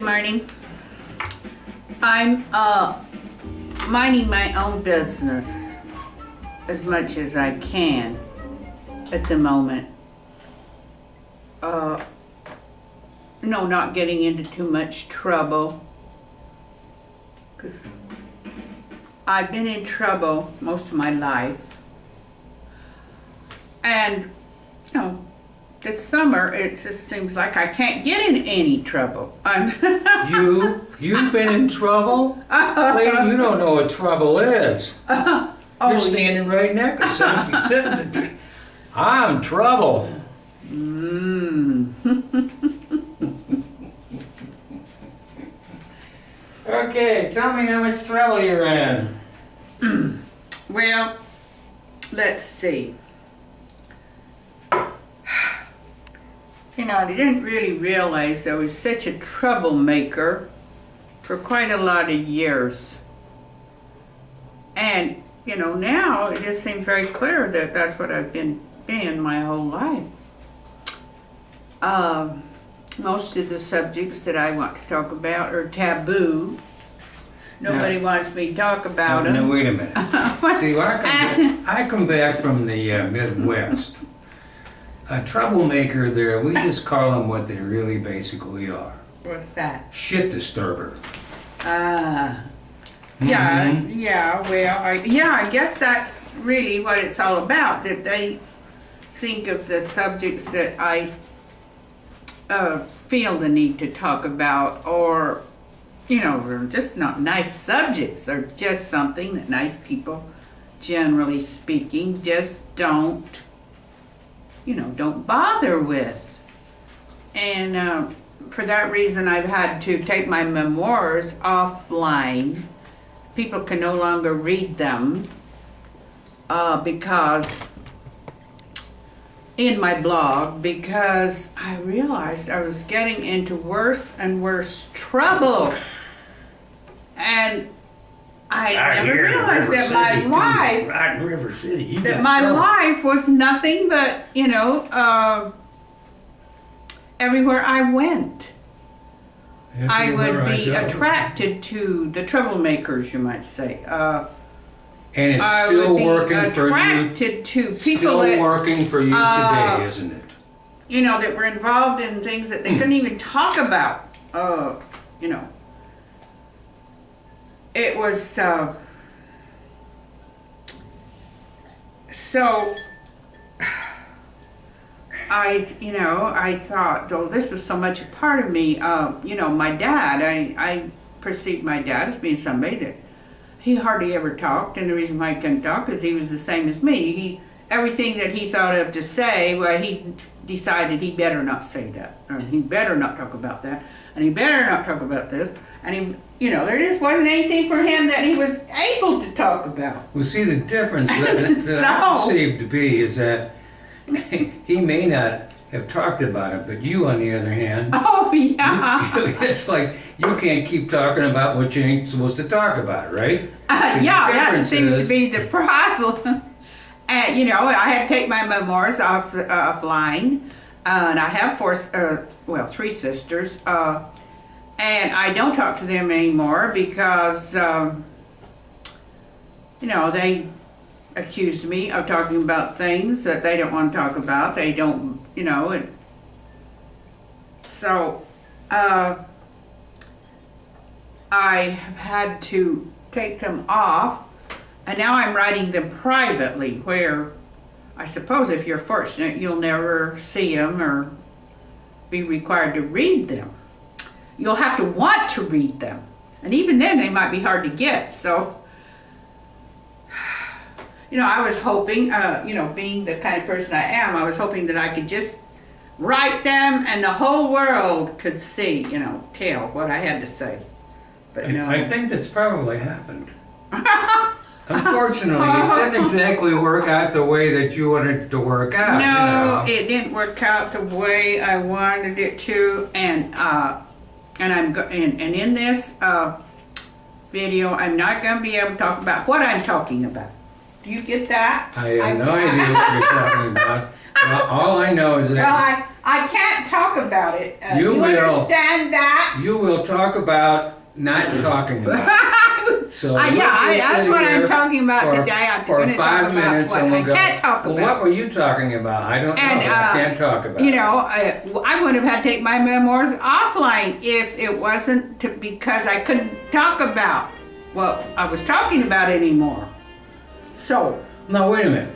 morning. I'm minding my own business as much as I can at the moment. Not getting into too much trouble, because I've been in trouble most of my life. And, this summer, it just seems like I can't get in any trouble. You've been in trouble? Lady, you don't know what trouble is. You're standing right next to somebody sitting. I'm trouble. Okay, tell me how much trouble you're in. Well, let's see. I didn't really realize I was such a troublemaker for quite a lot of years. And, now it just seems very clear that that's what I've been my whole life. Most of the subjects that I want to talk about are taboo. Nobody wants me to talk about them. No, wait a minute. See, I come back from the Midwest. A troublemaker there, we just call them what they really basically are. What's that? Shit disturber. Yeah, well, I guess that's really what it's all about, that they think of the subjects that I feel the need to talk about, or, they're just not nice subjects. They're just something that nice people, generally speaking, just don't bother with. And for that reason, I've had to take my memoirs offline. People can no longer read them because in my blog, because I realized I was getting into worse and worse trouble. And I never realized that my life was nothing but, everywhere I went, I would be attracted to the troublemakers, you might say. And it's still working for you. Attracted to people still working for you today, isn't it? That were involved in things that they couldn't even talk about. It was so I thought, oh, this was so much a part of me. My dad, I perceived my dad as being somebody that he hardly ever talked, and the reason why he couldn't talk is he was the same as me. Everything that he thought of to say, well, he decided he better not say that, or he better not talk about that, and he better not talk about this, and there just wasn't anything for him that he was able to talk about. Well, see, the difference that I perceive to be is that he may not have talked about it, but you, on the other hand, it's like you can't keep talking about what you ain't supposed to talk about, right? That seems to be the problem. And I had to take my memoirs offline, and I have three sisters, and I don't talk to them anymore because they accused me of talking about things that they don't want to talk about. They don't, so I have had to take them off, and now I'm writing them privately, where I suppose if you're fortunate, you'll never see them or be required to read them. You'll have to want to read them, and even then they might be hard to get. So I was hoping, being the kind of person I am, I was hoping that I could just write them and the whole world could see, tell what I had to say. But no. I think that's probably happened. Unfortunately, it didn't exactly work out the way that you wanted it to work out. No, it didn't work out the way I wanted it to, and in this video, I'm not going to be able to talk about what I'm talking about. Do you get that? I have no idea what you're talking about. All I know is that... Well, I can't talk about it. You will. Understand that? You will talk about not talking about it. So that's what I'm talking about today. I'm for going to talk 5 about minutes, what and we'll I go. can't talk Well, about. what were you talking about? I don't know. And, I can't talk about. You know, I would have had to take my memoirs offline if it wasn't because I couldn't talk about what I was talking about anymore. So. No, wait a minute.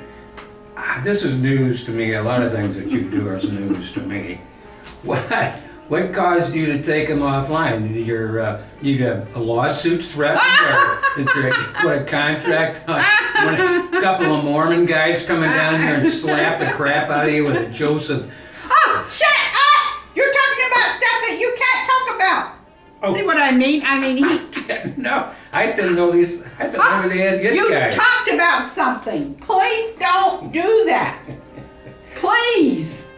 This is news to me. A lot of things that you do are news to me. What caused you to take them offline? Did you have a lawsuit threatened, or is there a contract on when a couple of Mormon guys coming down here and slap the crap out of you with a Joseph? Oh, shut up! You're talking about stuff that you can't talk about. Oh. See what I mean? I mean, no, I didn't know these. I thought they had good guys. You talked about something. Please don't do that. Please.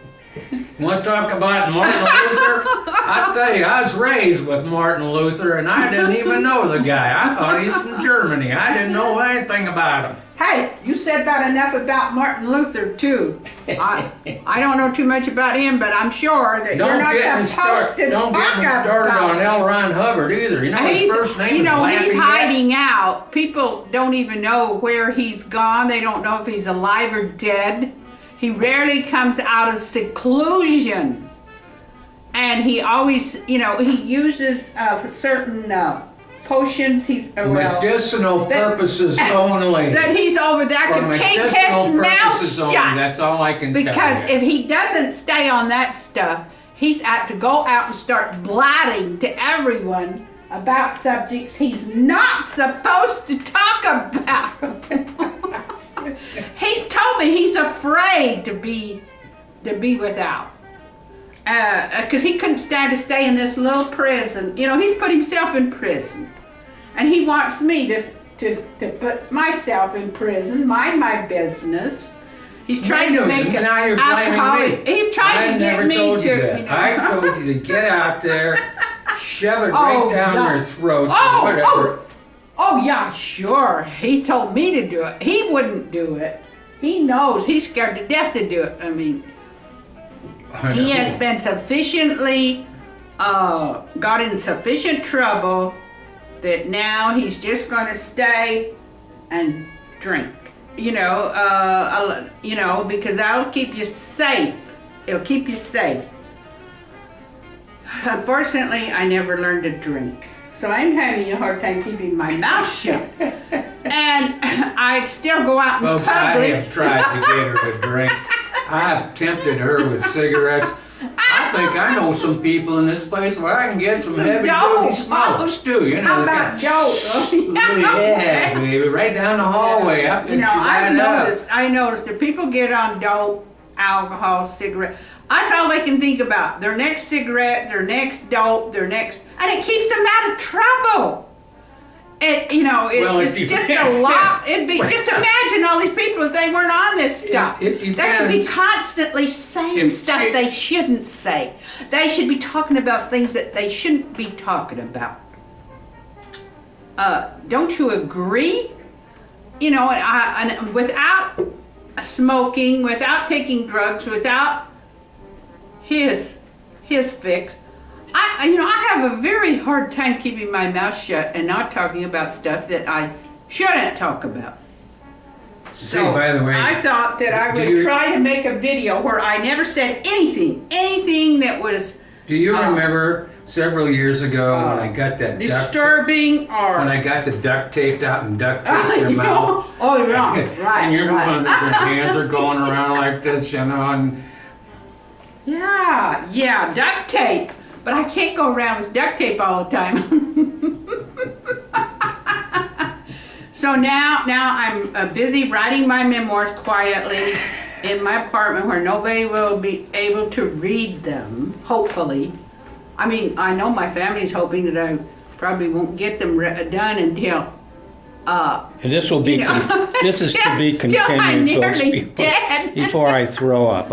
You want to talk about Martin Luther? I tell you, I was raised with Martin Luther, and I didn't even know the guy. I thought he's from Germany. I didn't know anything about him. Hey, you said about enough about Martin Luther, too. I don't know too much about him, but I'm sure that you're not supposed to Don't get me started on L. Ron Hubbard either. You know, his first name is Laffy. He's hiding out. People don't even know where he's gone. They don't know if he's alive or dead. He rarely comes out of seclusion. And he always, he uses certain potions. Medicinal purposes only. That he's over there to keep his mouth shut. That's all I can tell you. Because if he doesn't stay on that stuff, he's apt to go out and start blatting to everyone about subjects he's not supposed to talk about. He's told me he's afraid to be without. Because he couldn't stand to stay in this little prison. He's put himself in prison. And he wants me to put myself in prison, mind my business. He's trying to make an alcoholic. He's trying to get me to. I told you to get out there, shove it right down their throats, or whatever. Oh, yeah, sure. He told me to do it. He wouldn't do it. He knows. He's scared to death to do it. I mean, he has been sufficiently, got in sufficient trouble that now he's just going to stay and drink. Because that'll keep you safe. It'll keep you safe. Unfortunately, I never learned to drink. So I'm having a hard time keeping my mouth shut. And I still go out in Folks, public. I have tried to get her to drink. I've tempted her with cigarettes. I think I know some people in this place where I can get some heavy-duty smokes too. How about dope? Yeah, baby, right down the hallway. I noticed that people get on dope, alcohol, cigarette. That's all they can think about. Their next cigarette, their next dope, and it keeps them out of trouble. It's just a lot. Just imagine all these people if they weren't on this stuff. They would be constantly saying stuff they shouldn't say. They should be talking about things that they shouldn't be talking about. Don't you agree? And without smoking, without taking drugs, without his fix, I have a very hard time keeping my mouth shut and not talking about stuff that I shouldn't talk about. So, by the way, I thought that I would try to make a video where I never said anything that was. Do you remember several years ago when I got that disturbing when I got the duct taped out and duct taped your mouth? Oh, yeah, right. And your hands are going around like this, and yeah, duct tape. But I can't go around with duct tape all the time. So now I'm busy writing my memoirs quietly in my apartment where nobody will be able to read them, hopefully. I mean, I know my family's hoping that I probably won't get them done until and this will be this is to be continued, folks, before I throw up.